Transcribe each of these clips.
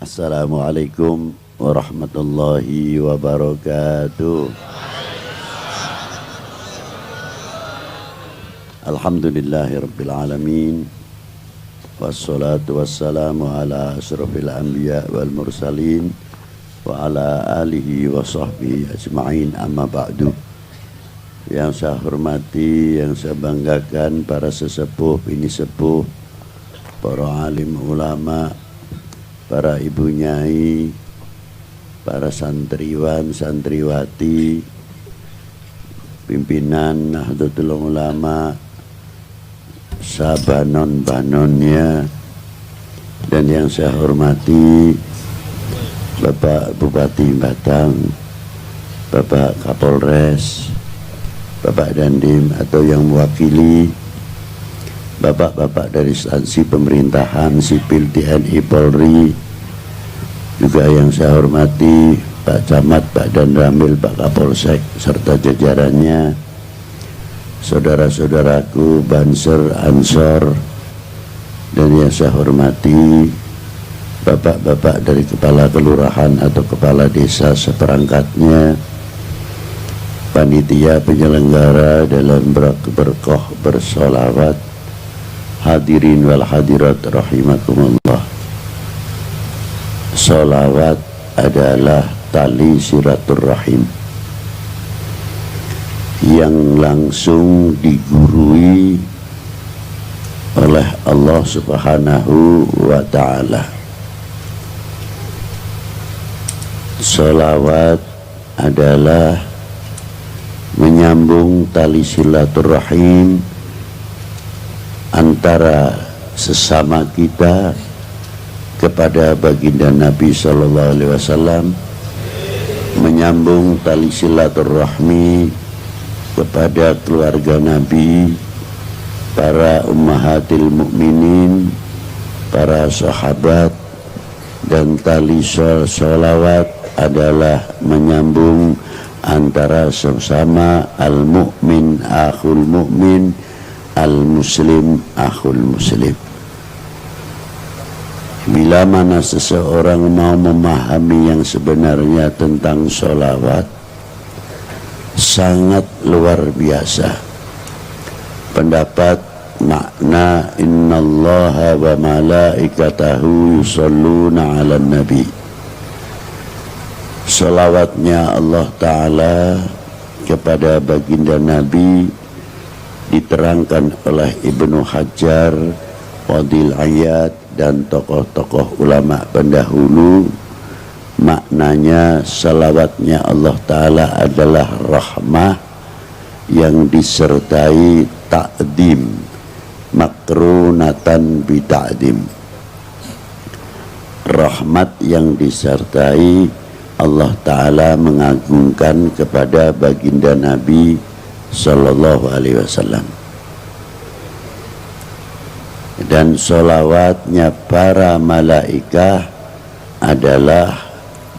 Assalamualaikum warahmatullahi wabarakatuh. Alhamdulillahirabbil alamin. Wassalatu wassalamu ala asyrafil anbiya wal mursalin wa ala alihi wa sahbihi ajma'in, amma ba'du. Yang saya hormati, yang saya banggakan para sesepuh, bini sepuh, para alim ulama, para ibu nyai, para santriwan, santriwati, pimpinan Nahdlatul Ulama, sabanon-banonnya, dan yang saya hormati Bapak Bupati Batang, Bapak Kapolres, Bapak Dandim atau yang mewakili, bapak-bapak dari instansi pemerintahan, sipil, TNI, Polri, juga yang saya hormati Pak Camat, Pak Danramil, Pak Kapolsek, serta jajarannya, saudara-saudaraku Banser, Ansor, dan yang saya hormati bapak-bapak dari kepala kelurahan atau kepala desa seperangkatnya, panitia penyelenggara dalam berkah bersolawat, hadirin wal hadirat rahimakumullah. Solawat adalah tali silaturahim yang langsung digurui oleh Allah Subhanahu wa ta'ala. Solawat adalah menyambung tali silaturahim antara sesama kita kepada baginda Nabi Sallallahu Alaihi Wasallam, menyambung tali silaturahmi kepada keluarga Nabi, para ummahatil mukminin, para sahabat, dan tali sholawat adalah menyambung antara sesama al-mu'min akhul mu'min, al-muslim akhul muslim. Bila mana seseorang mau memahami yang sebenarnya tentang sholawat, sangat luar biasa. Pendapat makna innallaha wa malaikatahu yusholluna ala nabi, sholawatnya Allah Ta'ala kepada baginda Nabi diterangkan oleh Ibnu Hajar, Fadil Ayat, dan tokoh-tokoh ulama pendahulu. Maknanya salawatnya Allah Ta'ala adalah rahmah yang disertai ta'dim, makrunatan bita'dim, rahmat yang disertai Allah Ta'ala mengagungkan kepada baginda Nabi Sallallahu Alaihi Wasallam. Dan sholawatnya para malaikah adalah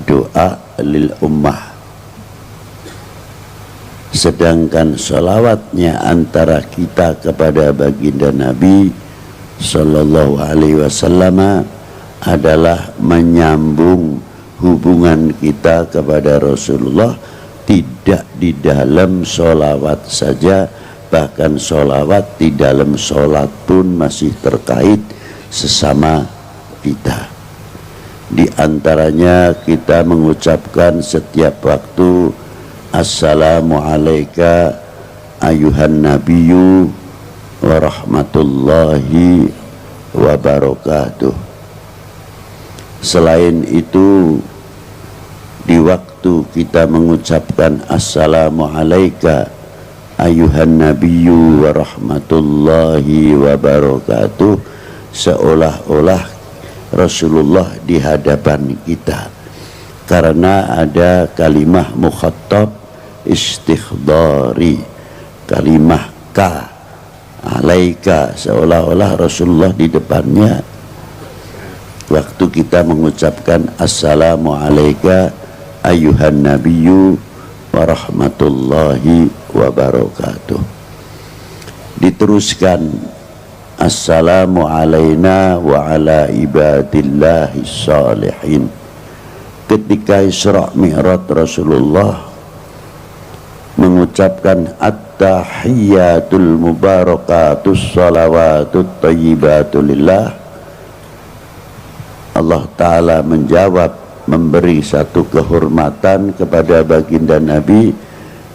doa lil ummah, sedangkan sholawatnya antara kita kepada baginda Nabi Sallallahu Alaihi Wasallam adalah menyambung hubungan kita kepada Rasulullah, tidak di dalam sholawat saja, bahkan sholawat di dalam sholat pun masih terkait sesama kita. Di antaranya kita mengucapkan setiap waktu assalamu alayka ayuhan nabiyyu wa rahmatullahi wa barakatuh. Selain itu, di waktu kita mengucapkan assalamu alayka ayuhan nabiyyu wa rahmatullahi wa barakatuh, seolah-olah Rasulullah di hadapan kita, karena ada kalimah mukhattab istighdari, kalimah ka alaika, seolah-olah Rasulullah di depannya waktu kita mengucapkan assalamu alayka ayuhan nabiyyu wa rahmatullahi wa barakatuh. Diteruskan, assalamu alaina wa ala ibadillahi salihin. Ketika Isra Mi'raj Rasulullah mengucapkan at-tahiyyatul mubarakatus salawatut thayyibatu lillah, Allah Ta'ala menjawab, memberi satu kehormatan kepada baginda Nabi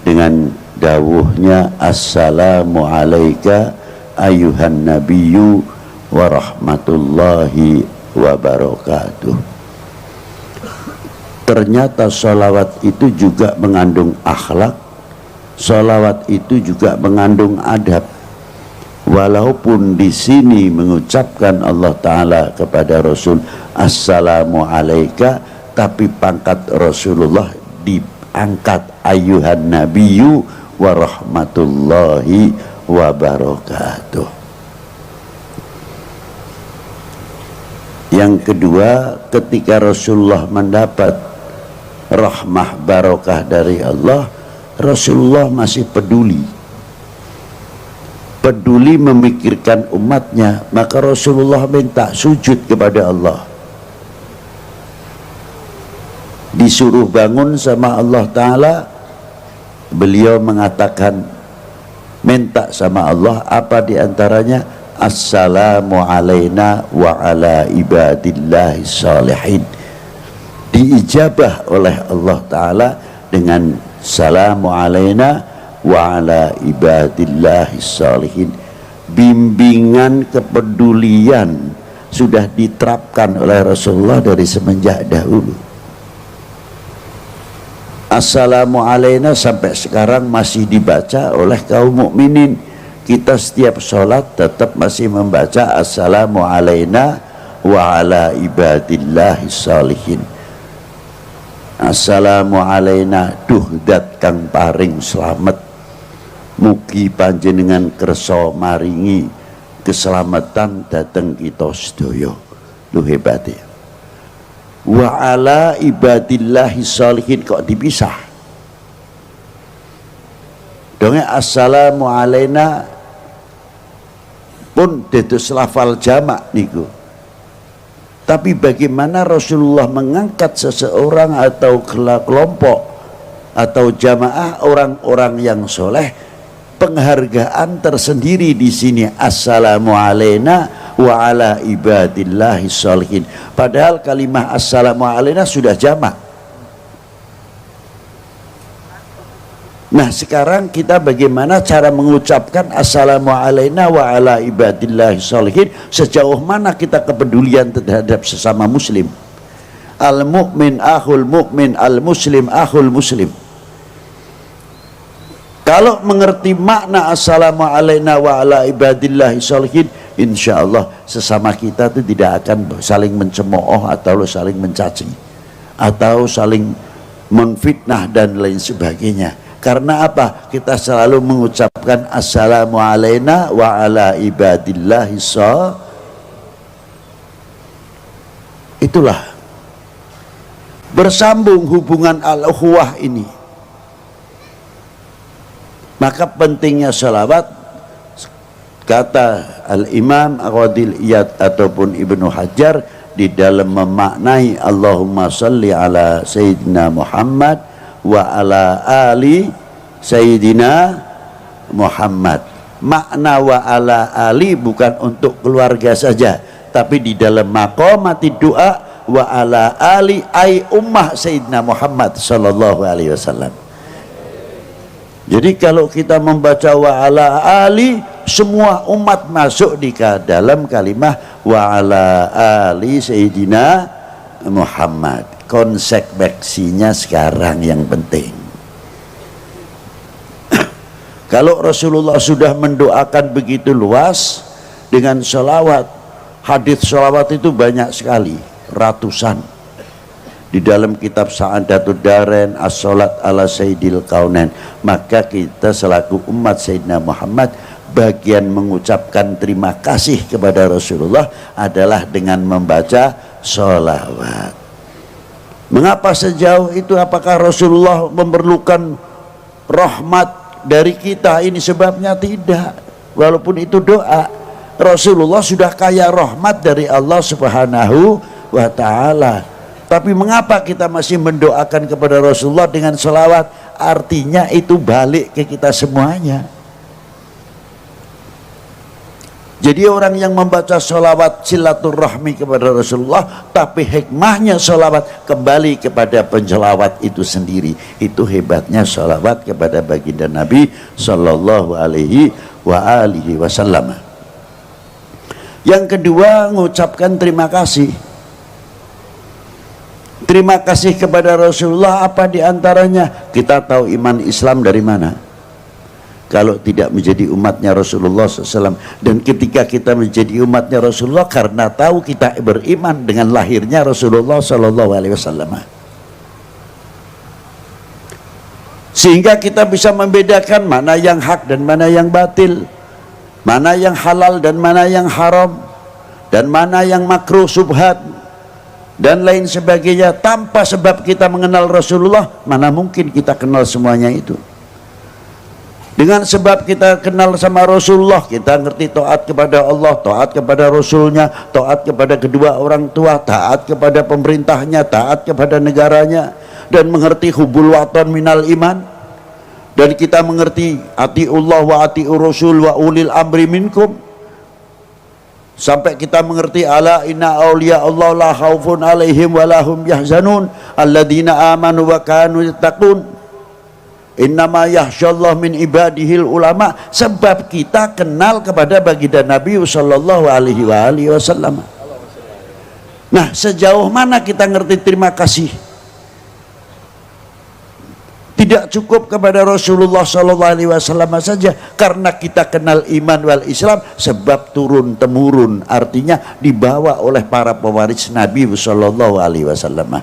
dengan dawuhnya, assalamu alaika ayuhan nabiyyu wa rahmatullahi wa barakatuh. Ternyata salawat itu juga mengandung akhlak, salawat itu juga mengandung adab. Walaupun di sini mengucapkan Allah Ta'ala kepada Rasul assalamu alaika, tapi pangkat Rasulullah diangkat ayuhan nabiyyu wa rahmatullahi wa barakatuh. Yang kedua, ketika Rasulullah mendapat rahmah barokah dari Allah, Rasulullah masih peduli memikirkan umatnya, maka Rasulullah minta sujud kepada Allah. Disuruh bangun sama Allah Ta'ala, beliau mengatakan, minta sama Allah apa diantaranya, assalamu alaina wa ala ibadillahi salihin. Diijabah oleh Allah Ta'ala dengan salamu alaina wa ala ibadillahi salihin. Bimbingan kepedulian sudah diterapkan oleh Rasulullah dari semenjak dahulu. Assalamu alaina sampai sekarang masih dibaca oleh kaum mukminin. Kita setiap sholat tetap masih membaca assalamu alaina wa ala ibadillahi salihin. Assalamu alaina duhdat kang paring slamet, mugi panjenengan kersa maringi keselamatan dateng kita sedaya. Lu hebat ya. Wa ala ibadillahi salihin kok dipisah? Dongnya assalamu alaina pun dados lafal jamak niku. Tapi bagaimana Rasulullah mengangkat seseorang atau kelompok atau jamaah orang-orang yang soleh, penghargaan tersendiri di sini, assalamu alaina wa ala ibadillahi sholihin. Padahal kalimah assalamu alaina sudah jamak. Nah sekarang kita bagaimana cara mengucapkan assalamu alaina wa ala ibadillahi sholihin, sejauh mana kita kepedulian terhadap sesama muslim. Al mu'min akhul mu'min, al muslim akhul muslim. Kalau mengerti makna assalamu alaina wa ala ibadillahi sholihin, insya Allah sesama kita itu tidak akan saling mencemooh atau saling mencaci atau saling menfitnah dan lain sebagainya. Karena apa? Kita selalu mengucapkan assalamu alaina wa ala ibadillahi itulah bersambung hubungan al-ukhuwah ini. Maka pentingnya salawat, kata al-imam Qadil Iyad ataupun Ibnu Hajar di dalam memaknai Allahumma salli ala Sayyidina Muhammad wa ala ali Sayyidina Muhammad. Makna wa ala ali bukan untuk keluarga saja, tapi di dalam maqamati doa wa ala ali ay ummah Sayyidina Muhammad sallallahu alaihi wasallam. Jadi kalau kita membaca wa ala ali, semua umat masuk di dalam kalimah wa ala ali Sayyidina Muhammad. Konsekuensinya sekarang yang penting. Kalau Rasulullah sudah mendoakan begitu luas dengan sholawat, hadits sholawat itu banyak sekali, ratusan. Di dalam kitab Sa'adatud Darain, as-sholat ala sayyidil kaunain, maka kita selaku umat Sayyidina Muhammad, bagian mengucapkan terima kasih kepada Rasulullah adalah dengan membaca sholawat. Mengapa sejauh itu? Apakah Rasulullah memerlukan rahmat dari kita? Ini sebabnya tidak. walaupun itu doa. Rasulullah sudah kaya rahmat dari Allah Subhanahu wa ta'ala. Tapi mengapa kita masih mendoakan kepada Rasulullah dengan selawat? Artinya itu balik ke kita semuanya. Jadi orang yang membaca sholawat silaturahmi kepada Rasulullah, tapi hikmahnya sholawat kembali kepada penjelawat itu sendiri. Itu hebatnya sholawat kepada baginda Nabi Sallallahu Alaihi Wasallam. Yang kedua, mengucapkan terima kasih. Terima kasih kepada Rasulullah, apa diantaranya? Kita tahu iman Islam dari mana? Kalau tidak menjadi umatnya Rasulullah SAW. Dan ketika kita menjadi umatnya Rasulullah, karena tahu kita beriman dengan lahirnya Rasulullah SAW. Sehingga kita bisa membedakan mana yang hak dan mana yang batil, mana yang halal dan mana yang haram, dan mana yang makruh subhat dan lain sebagainya. Tanpa sebab kita mengenal Rasulullah, mana mungkin kita kenal semuanya itu. Dengan sebab kita kenal sama Rasulullah, kita ngerti taat kepada Allah, taat kepada Rasulnya, taat kepada kedua orang tua, taat kepada pemerintahnya, taat kepada negaranya, dan mengerti hubul watan minal iman. Dan kita mengerti atiullah wa atiur rasul wa ulil amri minkum. Sampai kita mengerti ala inna awliya Allah la khaufun alaihim wa lahum yahzanun alladzina amanu wa kanu yattaqun. Innama yahsyallahu min ibadihil ulama. Sebab kita kenal kepada baginda Nabi sallallahu alaihi wasallam. Nah, sejauh mana kita ngerti terima kasih? Tidak cukup kepada Rasulullah sallallahu alaihi wasallam saja, karena kita kenal iman wal Islam sebab turun temurun, artinya dibawa oleh para pewaris Nabi sallallahu alaihi wasallam.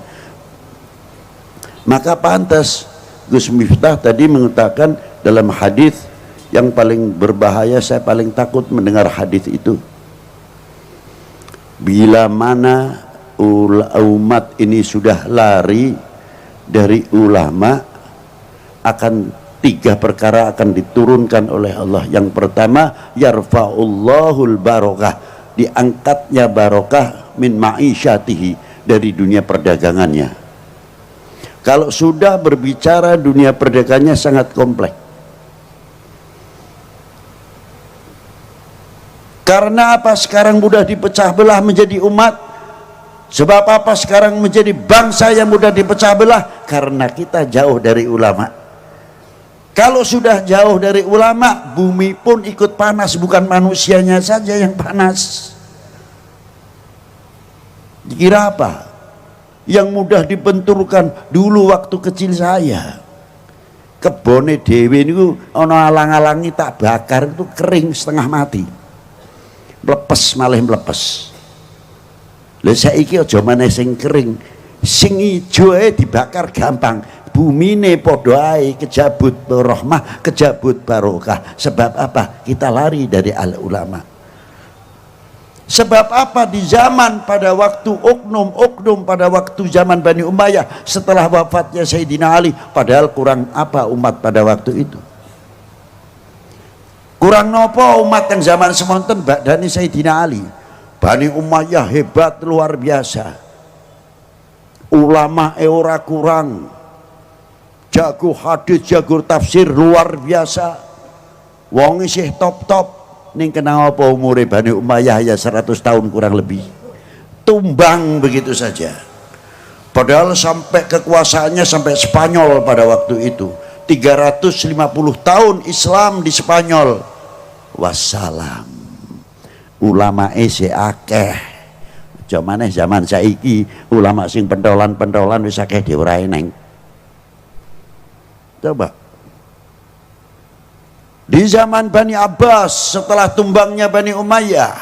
Maka pantas Gus Miftah tadi mengatakan dalam hadis yang paling berbahaya, saya paling takut mendengar hadis itu. Bila mana umat ini sudah lari dari ulama, akan tiga perkara akan diturunkan oleh Allah. Yang pertama, yarfa'ullahul barokah, diangkatnya barokah min ma'isyatihi, dari dunia perdagangannya. Kalau sudah berbicara dunia perdagangannya sangat kompleks. Karena apa sekarang mudah dipecah belah menjadi umat? Sebab apa sekarang menjadi bangsa yang mudah dipecah belah? Karena kita jauh dari ulama. Kalau sudah jauh dari ulama, bumi pun ikut panas, bukan manusianya saja yang panas. Dikira apa? Yang mudah dibenturkan. Dulu waktu kecil saya, kebone dewe niku ana alang-alangi tak bakar itu kering setengah mati. Mlepes malih mlepes. Lha saiki aja maneh sing kering, sing ijo ae dibakar gampang. Bumine padha ae kejabut rahmah, kejabut barokah. Sebab apa? Kita lari dari al ulama. Sebab apa? Di zaman pada waktu oknum pada waktu zaman Bani Umayyah setelah wafatnya Sayyidina Ali, padahal kurang apa umat pada waktu itu? Kurang nopo umat yang zaman semonten badani Sayyidina Ali. Bani Umayyah hebat luar biasa. Ulama ora kurang. Jago hadis, jago tafsir luar biasa. Wong isih top-top. Ning kena apa umure Bani Umayyah ya 100 tahun kurang lebih. Tumbang begitu saja. Padahal sampai kekuasaannya sampai Spanyol pada waktu itu. 350 tahun Islam di Spanyol. Wassalam. Ulama ese akeh. Jamane zaman saiki ulama sing pentolan-pentolan wis akeh diurai neng. Coba. Di zaman Bani Abbas setelah tumbangnya Bani Umayyah,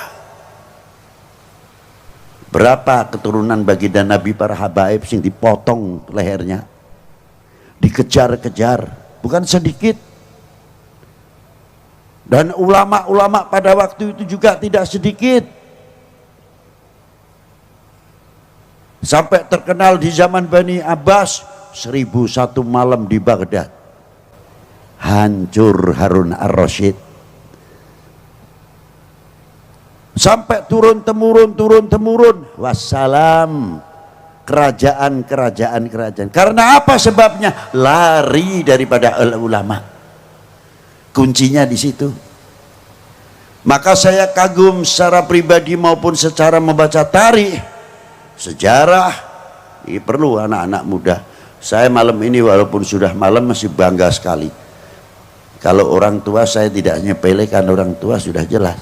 berapa keturunan baginda Nabi para habaib sing dipotong lehernya, dikejar-kejar, bukan sedikit. Dan ulama-ulama pada waktu itu juga tidak sedikit. Sampai terkenal di zaman Bani Abbas 1001 malam di Baghdad. Hancur Harun ar-Rasyid. sampai turun temurun wassalam kerajaan. Karena apa sebabnya? Lari daripada ulama. Kuncinya di situ. Maka saya kagum secara pribadi maupun secara membaca tarikh, sejarah. Ini perlu anak-anak muda. Saya malam ini walaupun sudah malam masih bangga sekali. Kalau orang tua saya tidak menyepelekan orang tua, sudah jelas.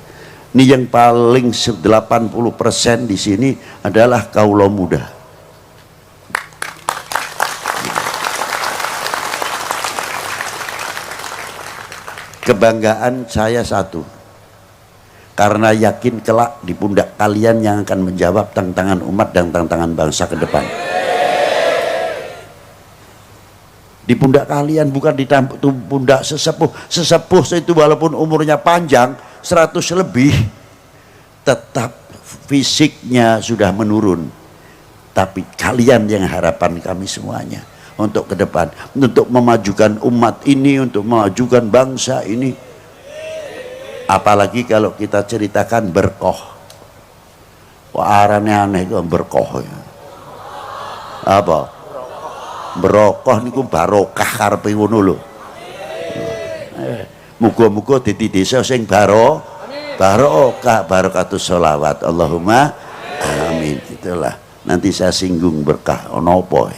Ini yang paling 80% di sini adalah kaula muda. Kebanggaan saya satu, karena yakin kelak di pundak kalian yang akan menjawab tantangan umat dan tantangan bangsa ke depan. Di pundak kalian, bukan di pundak sesepuh itu walaupun umurnya panjang 100 lebih, tetap fisiknya sudah menurun, tapi kalian yang harapan kami semuanya untuk ke depan, untuk memajukan umat ini, untuk memajukan bangsa ini. Apalagi kalau kita ceritakan berkoh, wah aneh itu berkoh ya. Apa? Berokah niku barokah karepe ngono lho. Muga-muga dadi desa sing barokah, barakatus sholawat. Allahumma amin. Itulah. Nanti saya singgung berkah ono apa.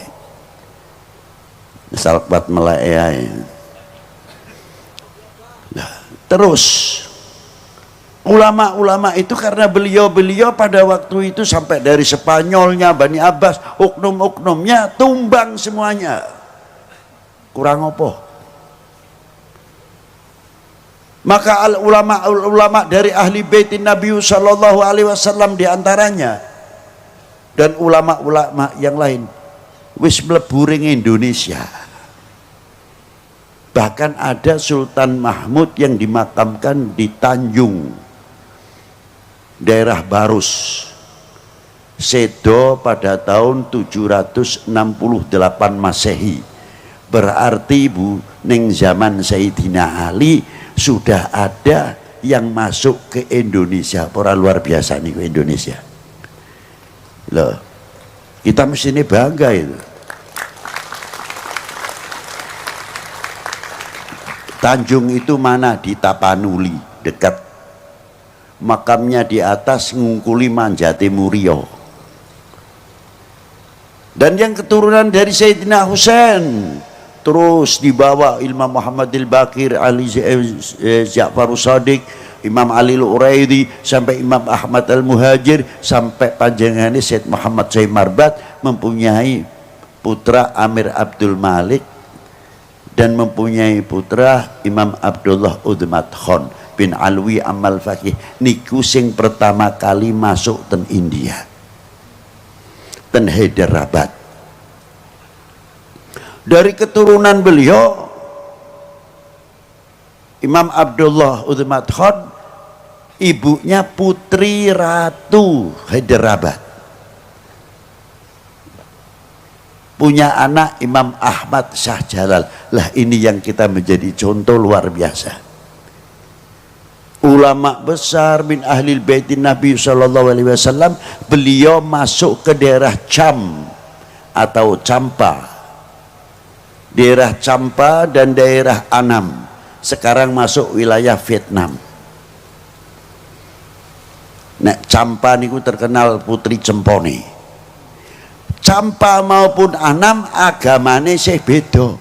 Salbat melae. Nah, terus ulama-ulama itu karena beliau pada waktu itu sampai dari Spanyolnya, Bani Abbas, oknum-oknumnya tumbang semuanya. Kurang apa? Maka ulama-ulama dari ahli baitin Nabi sallallahu alaihi wasallam diantaranya, dan ulama-ulama yang lain wis mlebu ring Indonesia. Bahkan ada Sultan Mahmud yang dimakamkan di Tanjung, daerah Barus, Sedo pada tahun 768 Masehi. Berarti Bu, ning zaman Sayyidina Ali sudah ada yang masuk ke Indonesia. Orang luar biasa nih ke Indonesia loh. Kita mesti ini bangga itu. Tanjung itu mana? Di Tapanuli, dekat. Makamnya di atas ngungkuli Manjati Murio. Dan yang keturunan dari Sayyidina Husain terus dibawa Imam Muhammad al-Baqir, Ali Ja'far Shadiq, Imam Ali al-Uraidi, sampai Imam Ahmad al-Muhajir, sampai panjangannya Syed Muhammad Syekh Marbat mempunyai putra Amir Abdul Malik, dan mempunyai putra Imam Abdullah Udmat Khan bin Alwi Amal Fakih. Niku sing pertama kali masuk ten India, ten Hyderabad. Dari keturunan beliau Imam Abdullah Udmat Khan, ibunya Putri Ratu Hyderabad. Punya anak Imam Ahmad Shah Jalal. Lah ini yang kita menjadi contoh luar biasa. Ulama besar min ahlil baitin Nabi sallallahu alaihi wasallam, beliau masuk ke daerah Cham atau Champa. Daerah Champa dan daerah Annam. Sekarang masuk wilayah Vietnam. Nek Champa niku terkenal putri cempone. Champa maupun Annam agamane sih beda.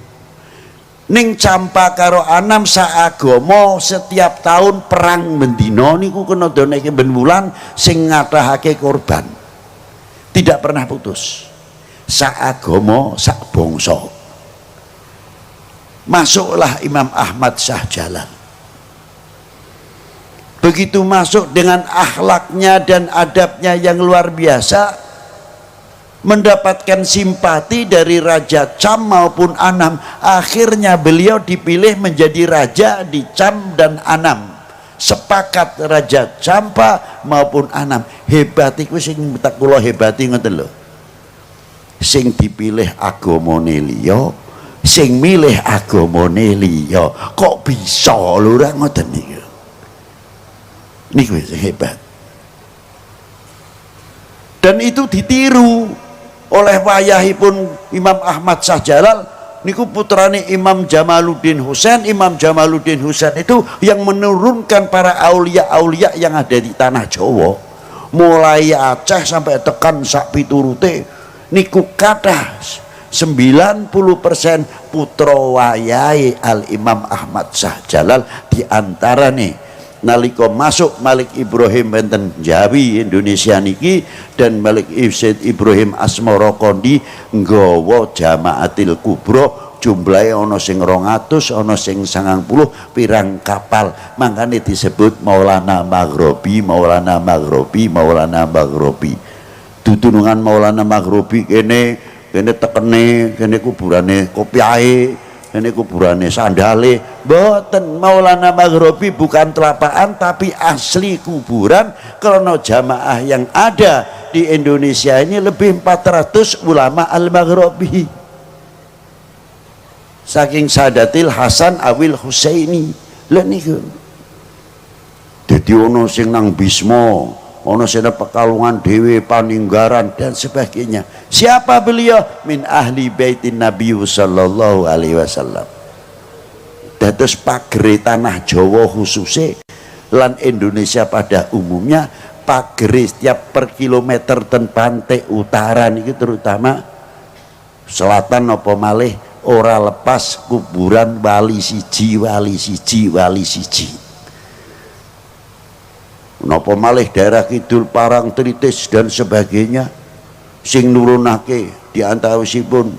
Ning Champa karo Annam saagama, setiap tahun perang mendino niku kena doneke ben wulan sing ngathahake korban. Tidak pernah putus. Saagama, sak bangsa. Masuklah Imam Ahmad Shah Jalal. Begitu masuk dengan akhlaknya dan adabnya yang luar biasa, mendapatkan simpati dari Raja Cham maupun Annam. Akhirnya beliau dipilih menjadi raja di Cham dan Annam. Sepakat Raja Champa maupun Annam. Hebat iku sing tak kula hebati ngoten lho. Sing dipilih agamane liya, sing milih agamane liya. Kok bisa lho ora ngoten niku. Niku sing hebat. dan itu ditiru oleh wayahipun Imam Ahmad Sahjalal niku putrane Imam Jamaluddin Husain. Imam Jamaluddin Husain itu yang menurunkan para aulia-aulia yang ada di tanah Jawa, mulai Aceh sampai tekan sak piturute niku kathah 90% putra wayahe Al Imam Ahmad Sahjalal. Di antara nih nalika masuk Malik Ibrahim enten Jawi Indonesia niki, dan Malik Said Ibrahim Asmara Kondi nggawa Jamaatil Kubra, jumlahe ana sing 200, ana sing 90 pirang kapal, makanya disebut Maulana Maghribi, Maulana Maghribi, Maulana Maghribi. Tutunungan Maulana Maghribi kene tekene, kene kuburane Kopiahe, ini kuburane sandale. Mboten, Maulana Maghribi bukan telapaan tapi asli kuburan, karena jamaah yang ada di Indonesia ini lebih 400 ulama Al-Maghribi, saking Sadatil Hasan Awil Husaini. Lha niku dadi ono sing nang Bisma, ono sing Pekalongan dhewe, Paninggaran dan sebagainya. Siapa beliau? Min ahli baitin Nabi sallallahu alaihi wasallam. Dados pagere tanah Jawa khususnya lan Indonesia pada umumnya, pagere setiap per kilometer ten pantai utara niki terutama selatan apa malih ora lepas kuburan wali siji, wali siji, wali siji. Napa malih daerah kidul Parangtritis dan sebagainya sing nurunake di antawisipun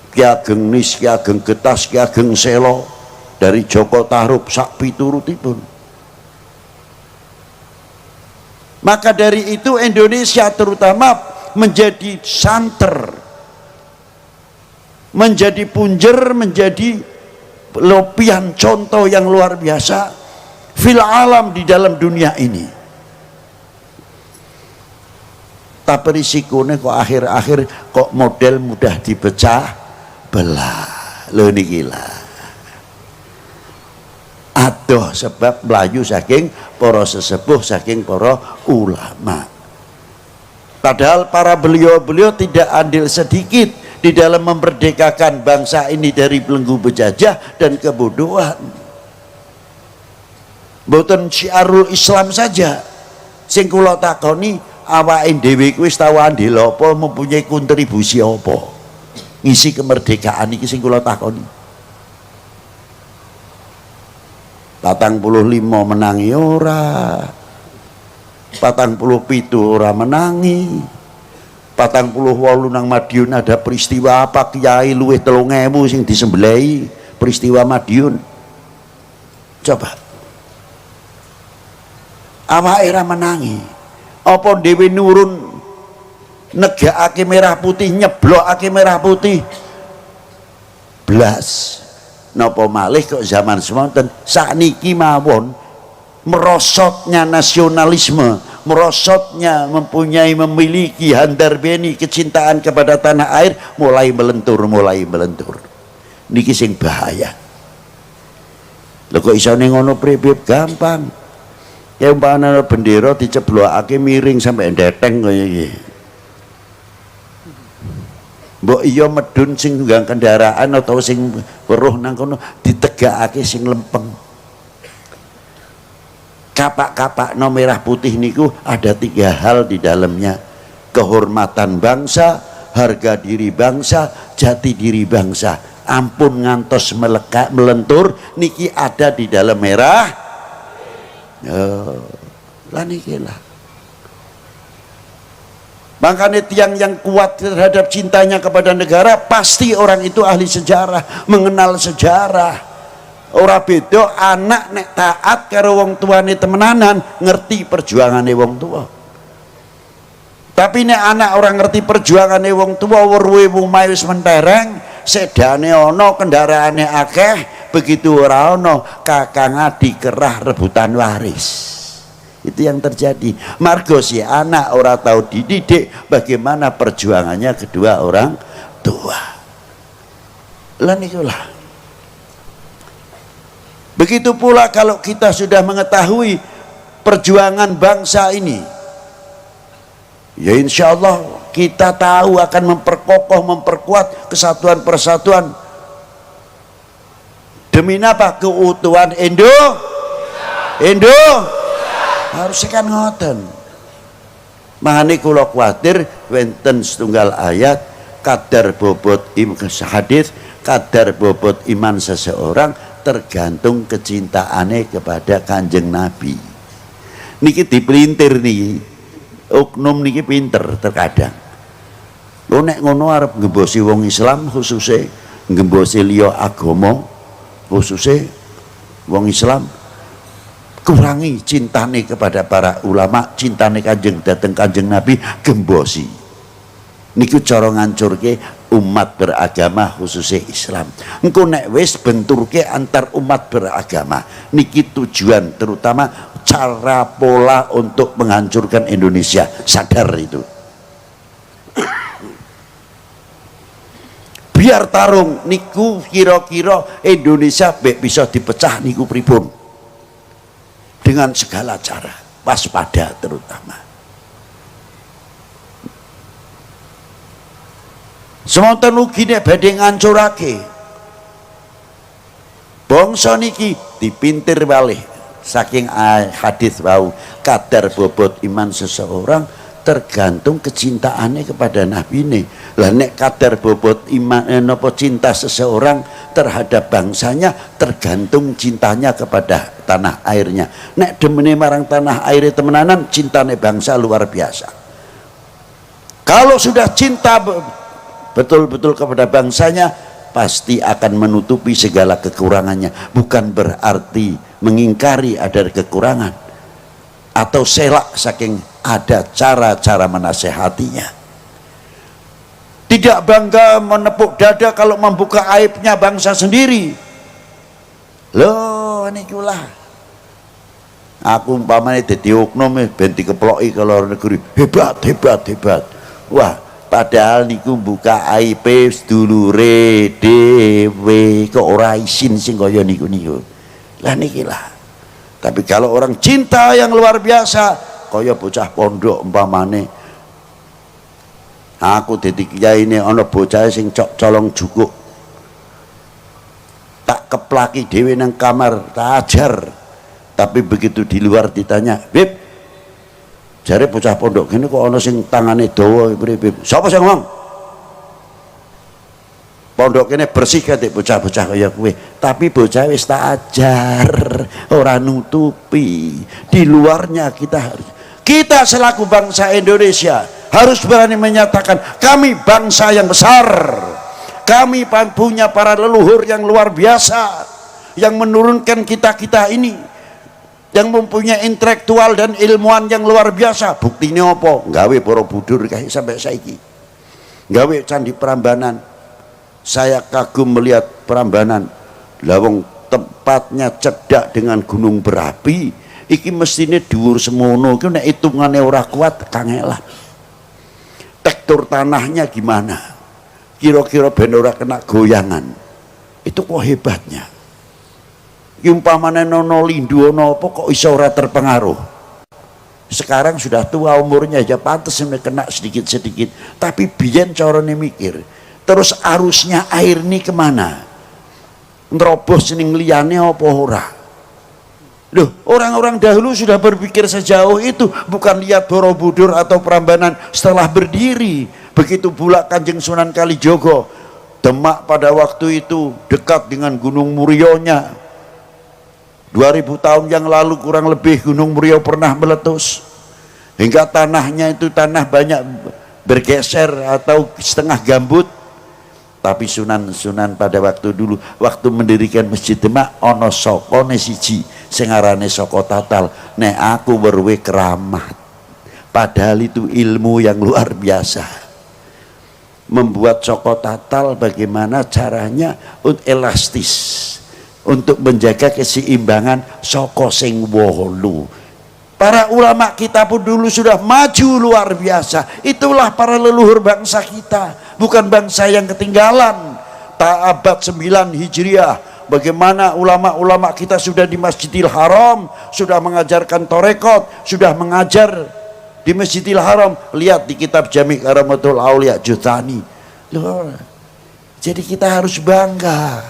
Ki Ageng Nis, Ki Ageng Getas, Ki Ageng Selo, dari Joko Tarub sak piturutipun. Maka dari itu Indonesia terutama menjadi santer, menjadi punjer, menjadi lopian contoh yang luar biasa fil alam, di dalam dunia ini. Tapi risikonya kok akhir-akhir kok model mudah dipecah belah. Lho niki lah. Adoh sebab melayu saking para sesepuh, saking para ulama. Padahal para beliau-beliau tidak andil sedikit di dalam memerdekakan bangsa ini dari belenggu penjajah dan kebodohan. Mboten syiarul Islam saja sing kula takoni, awake dhewe kuwi wis tau andil apa, mempunyai kontribusi apa ngisi kemerdekaan iki, sing kula takoni. 45 menangi ora, 47 ora menangi, 48 nang Madiun ada peristiwa apa, kiai luwih 3000 sing disembelih, peristiwa Madiun. Coba awake ora menangi, apa dhewe nurun negakake merah putih, nyeblokake merah putih blas. Napa malih kok zaman semonten sakniki mawon merosotnya nasionalisme, merosotnya memiliki handarbeni kecintaan kepada tanah air mulai melentur. Niki sing bahaya. Lho kok isone ngono pripit? Gampang. Ya umpamane bendera diceblokake miring sampai ndeteng kaya iki. Mbok iya medun sing nggang kendaraan atau sing weruh nang kono ditegakake sing lempeng. Kapak-kapak no merah putih niku ada 3 hal di dalamnya: kehormatan bangsa, harga diri bangsa, jati diri bangsa. Ampun ngantos melekat melentur niki ada di dalam merah. Lah niki lah. Makanya tiang yang kuat terhadap cintanya kepada negara pasti orang itu ahli sejarah, mengenal sejarah. Ora beda anak nek taat karo wong tuane temenanan, ngerti perjuangane wong tua. Tapi nek anak orang ngerti perjuangane wong tua, weruhe omahe wis mentereng, sedane ana, kendaraane akeh, begitu ora ana, kakang adik kerah rebutan waris. Itu yang terjadi. Margo si anak ora tahu dididik bagaimana perjuangannya kedua orang tua. Lan itulah. Begitu pula kalau kita sudah mengetahui perjuangan bangsa ini Ya insya Allah kita tahu akan memperkokoh, memperkuat kesatuan persatuan. Demi apa? Keutuhan Indo. Harusnya kan ngoten. Mahani kula kuwatir wenten setunggal ayat kadar bobot hadis, kadar bobot iman seseorang tergantung kecintaannya kepada Kanjeng Nabi. Niki dipelintir niki. Oknum niki pinter terkadang. Lho nek ngono arep ngembosi wong Islam khususnya ngembosi liya agama khususnya wong Islam, kurangi cintane kepada para ulama, cintane Kanjeng dateng Kanjeng Nabi, gembosi. Niku cara ngancurke umat beragama khususnya Islam. Engko nek wis benturke antar umat beragama, niki tujuan terutama cara pola untuk menghancurkan Indonesia. Sadar itu. Biar tarung niku kira-kira Indonesia bisa dipecah niku pripun. Dengan segala cara, waspada terutama. Semonten ugi nek badhe ngancurake. Bangsa niki dipintir walih saking hadis wau, kadar bobot iman seseorang tergantung kecintaannya kepada Nabi ini. Lah nek kadar bobot iman napa cinta seseorang terhadap bangsanya tergantung cintanya kepada tanah airnya. Nek demene marang tanah air temenanan, cintane bangsa luar biasa. Kalau sudah cinta betul-betul kepada bangsanya, pasti akan menutupi segala kekurangannya. Bukan berarti mengingkari ada kekurangan atau selak, saking ada cara-cara menasehatinya. Tidak bangga menepuk dada kalau membuka aibnya bangsa sendiri. Loh nikulah aku umpamanya dadi oknum ben dikeploki ke luar negeri, hebat. Wah, padahal niku buka aib sedulure dhewe kok ora isin sing kaya niku. Lah nikilah. Tapi kalau orang cinta yang luar biasa, kaya bocah pondok umpamane, aku dadi kiai ini ana bocah sing colong jukuk, tak keplaki dhewe nang kamar, tak ajar. Tapi begitu di luar ditanya, "Bib, jare bocah pondok kene kok ana sing tangane dawa Bib? Sapa sing ngomong?" Pondok kene bersih kate bocah-bocah kaya kowe, tapi bocah wis tak ajar, ora nutupi. Di luarnya kita selaku bangsa Indonesia harus berani menyatakan kami bangsa yang besar. Kami punya para leluhur yang luar biasa yang menurunkan kita ini, yang mempunyai intelektual dan ilmuwan yang luar biasa. Buktinya apa? Gawe Borobudur kayak sampai saiki. Gawe Candi Prambanan. Saya kagum melihat Prambanan. Lawang tempatnya cedak dengan gunung berapi. Iki mestine dhuwur semono. Iki nek hitungane ora kuat kangelan. Tekstur tanahnya gimana? Kira-kira ben ora kena goyangan. Itu kok hebatnya. Iki umpamane nono lindu ana apa kok iso ora terpengaruh. Sekarang sudah tua umurnya aja pantes kena sedikit-sedikit. Tapi biyen carane mikir. Terus arusnya air ini kemana? Nerobos ning liyane apa ora? Loh, orang-orang dahulu sudah berpikir sejauh itu, bukan lihat Borobudur atau Prambanan setelah berdiri. Begitu pula Kanjeng Sunan Kalijogo, Demak pada waktu itu dekat dengan Gunung Murionya. 2000 tahun yang lalu kurang lebih Gunung Murio pernah meletus. Hingga tanahnya itu tanah banyak bergeser atau setengah gambut. Tapi Sunan pada waktu dulu, waktu mendirikan Masjid Demak, ono sokone siji sing arane Soko Tatal. Nek aku berwe keramat. Padahal itu ilmu yang luar biasa. Membuat Soko Tatal bagaimana caranya elastis untuk menjaga keseimbangan soko sing wolu. Para ulama kita pun dulu sudah maju luar biasa. Itulah para leluhur bangsa kita, bukan bangsa yang ketinggalan. Abad 9 Hijriah, bagaimana ulama-ulama kita sudah di Masjidil Haram, sudah mengajarkan torekot, sudah mengajar di Masjidil Haram. Lihat di kitab Jami' Karamatul Aulia Jutani. Loh, jadi kita harus bangga.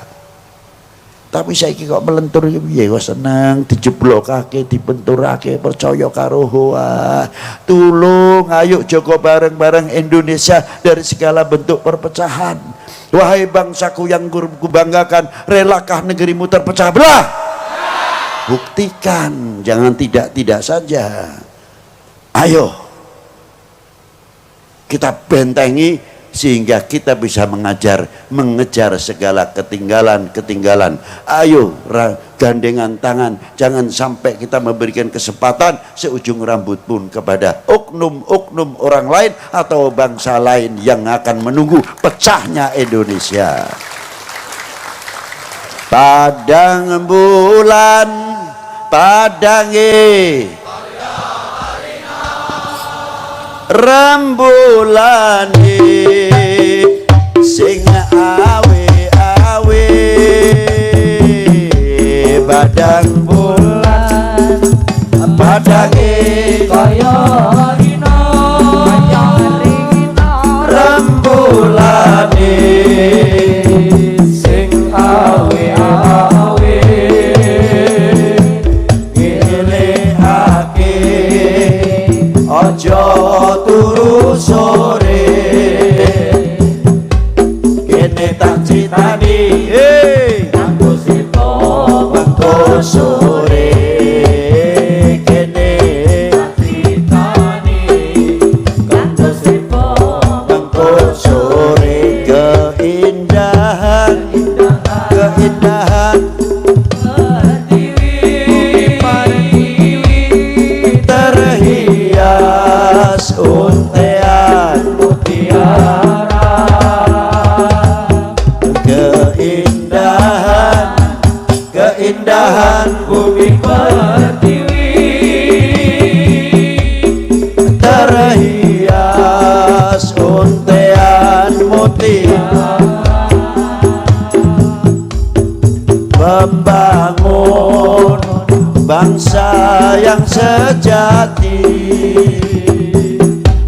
Tapi saya kok melentur ya kok seneng dijeblokake, dibenturake, percaya karo hoa. Tulung ayo Joko bareng-bareng Indonesia dari segala bentuk perpecahan. Wahai bangsaku yang kubanggakan, relakah negerimu terpecah belah? Buktikan, jangan tidak saja. Ayo kita bentengi sehingga kita bisa mengejar segala ketinggalan. Ayo gandengan tangan, jangan sampai kita memberikan kesempatan seujung rambut pun kepada oknum-oknum orang lain atau bangsa lain yang akan menunggu pecahnya Indonesia. Padang bulan padange rembulane sing awe-awe, padang bulan padange kaya rino rembulane sing awe-awe, ngelehake aja turu sore, kene tak critani kanggo sito wektu sore, kene tak critani kanggo sito wektu sore. Keindahan terhias untean mutiara, keindahan bumi pertiwi terhias untean mutiara. Membangun bangsa yang sejati,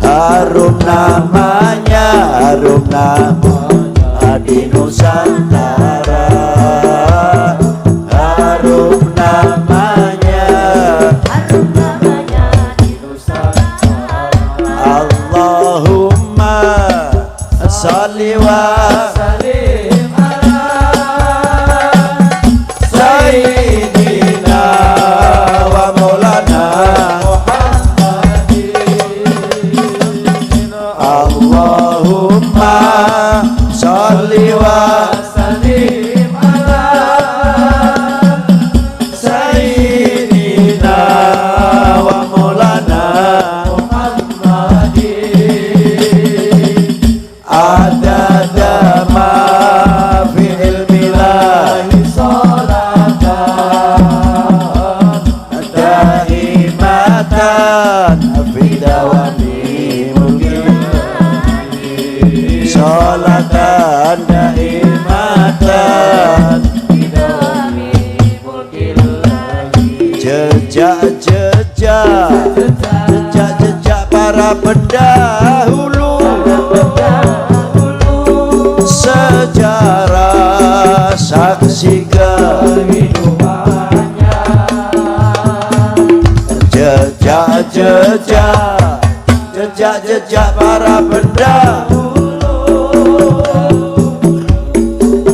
harum namanya di Nusantara, harum namanya di Nusantara. Allahumma sholli wa sallim ala sayyidina wa maulana Muhammadin. Allahumma sholli wa sallim ala sayyidina wa maulana Muhammadin. Adada ma fi ilmillahi sholatan daimatan fi dawami mulkillahi, sholatan daimatan fi dawami mulkillahi. Jejak para pendahulu, sejarah saksi kehidupannya. Jejak para pendahulu,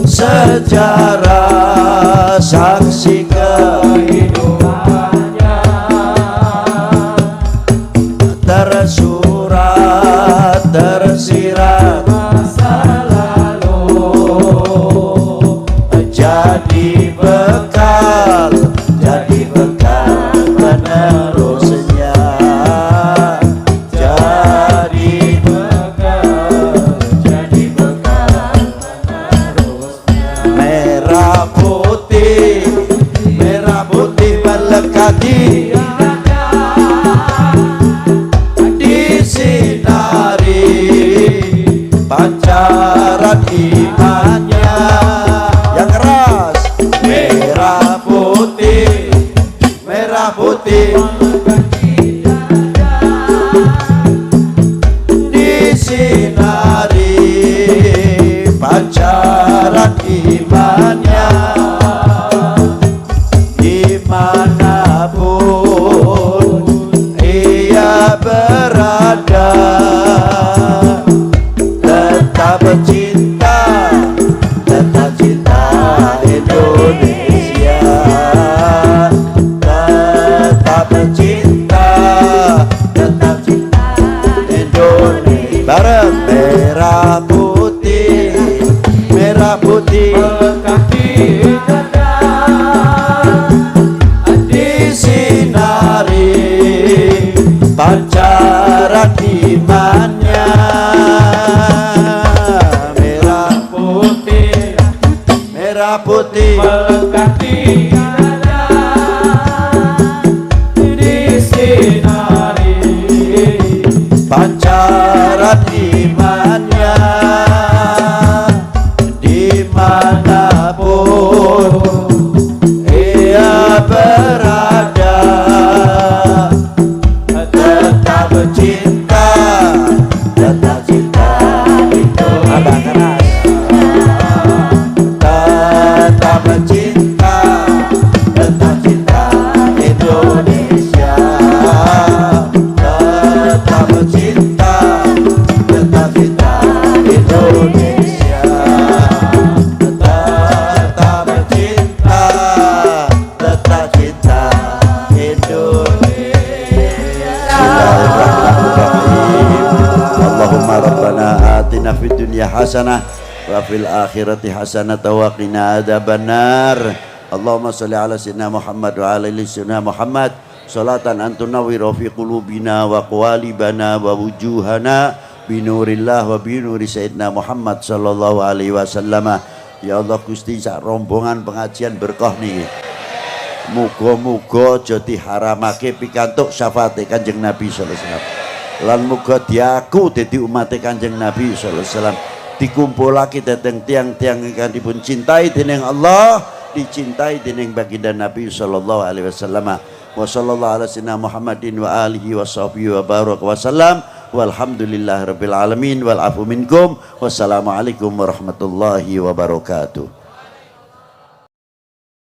sejarah saksi kehidupannya. Tersurat tersirat masa lalu, jadi bekal penerusnya, jadi bekal penerusnya. Merah putih melekati disinari pancaran imannya yang keras. Merah putih merah putih, merah putih Berkati dada disinari pancaran imannya. Merah putih merah putih berkati dada disinari pancaran imannya, dimanapun ia berada tetap cinta, tetap cinta itu abang keras, tetap cinta, tetap cinta Indonesia, tetap cinta, tetap cinta Indonesia, tetap cinta, tetap cinta Indonesia. Bismillahirrahmanirrahim. Allahumma rabbana atina fid dunya hasanah wa fil akhirati hasanah wa qina adzabannar. Allahumma shalli ala sayyidina Muhammad wa ala ali sayyidina Muhammad salatan antunawwiru fi qulubina wa qawalibana wa wujuhana binurillah wa binuri sayyidina Muhammad sallallahu alaihi wasallam. Ya Allah Gusti, sak rombongan pengajian berkah niki, muga-muga aja diharamake pikantuk syafaate Kanjeng Nabi sallallahu alaihi wasallam, lan muga diaku dadi umate Kanjeng Nabi sallallahu alaihi wasallam, dikumpulake dhateng tiang-tiang ingkang dipun cintai dening Allah, dicintai dening baginda Nabi sallallahu alaihi wasallam. Wa sallallahu ala sayyidina Muhammadin wa alihi wa sahbihi wa baraka wa sallam. Walhamdulillahirabbil alamin wal afu minkum. Wassalamualaikum warahmatullahi wabarakatuh.